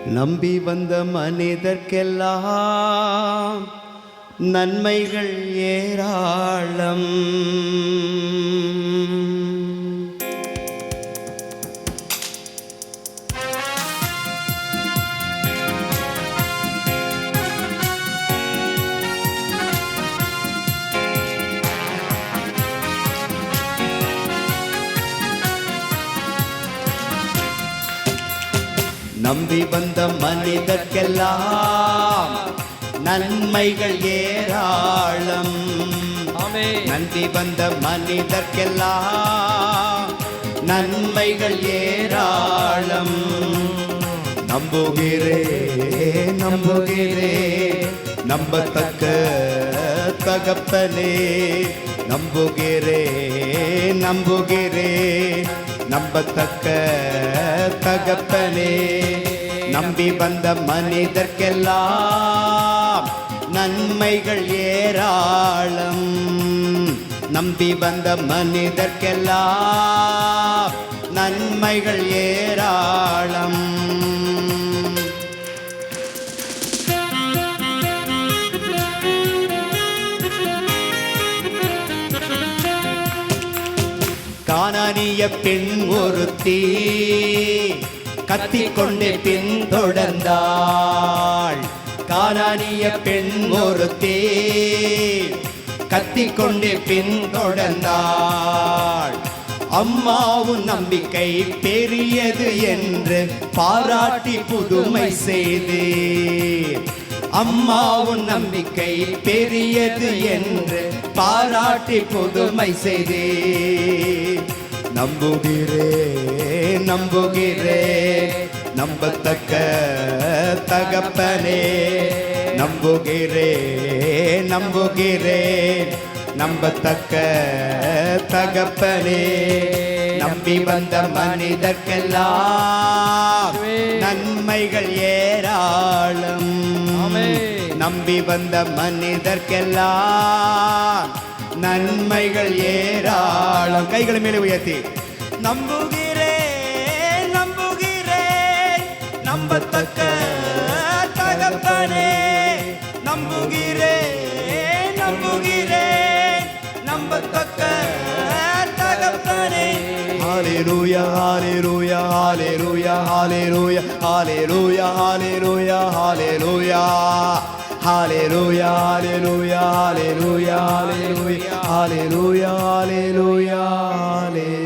நம்பி வந்த மனிதர்க்கெல்லாம் நன்மைகள் ஏராளம். நம்பி வந்த மனிதர்க்கெல்லாம் நன்மைகள் ஏராளம். நம்பி வந்த மனிதர்க்கெல்லாம் நன்மைகள் ஏராளம். நம்புகிறே நம்புகிறே நம்பத்தக்க தகப்பனே. நம்புகிறே நம்புகிறே நம்பத்தக்க தகப்பனே. நம்பி வந்த மனிதர்க்கெல்லாம் நன்மைகள் ஏராளம். நம்பி வந்த மனிதர்க்கெல்லாம் நன்மைகள் ஏராளம். கானானிய பெண் ஒருத்தி கத்திக்கொண்டே பின்தொடர்ந்தாள். கானானிய பெண் ஒருத்தி கத்திக்கொண்டே பின்தொடர்ந்தாள். அம்மாவும் நம்பிக்கை பெரியது என்று பாராட்டி புதுமை செய்து. அம்மாவும் நம்பிக்கை பெரியது என்று பாராட்டி புதுமை செய்து. நம்புகிறே நம்புகிறே நம்பத்தக்க தகப்பனே. நம்புகிறே நம்புகிறே நம்பத்தக்க தகப்பனே. நம்பி வந்த மனிதர்க்கெல்லாம் நன்மைகள் ஏராளம். நம்பி வந்த மனிதர்க்கெல்லாம் நன்மைகள் ஏராளம். கைகளை மேலே உயர்த்தி நம்புகிறேன் நம்புகிறேன் நம்பத்தக்க தகப்பனே. நம்புகிறேன் நம்புகிறேன் நம்பத்தக்க தகப்பனே. ஹalleluya ஹalleluya ஹalleluya ஹalleluya ஹalleluya ஹalleluya ஹalleluya Hallelujah, hallelujah, hallelujah, hallelujah, hallelujah, hallelujah, hallelujah.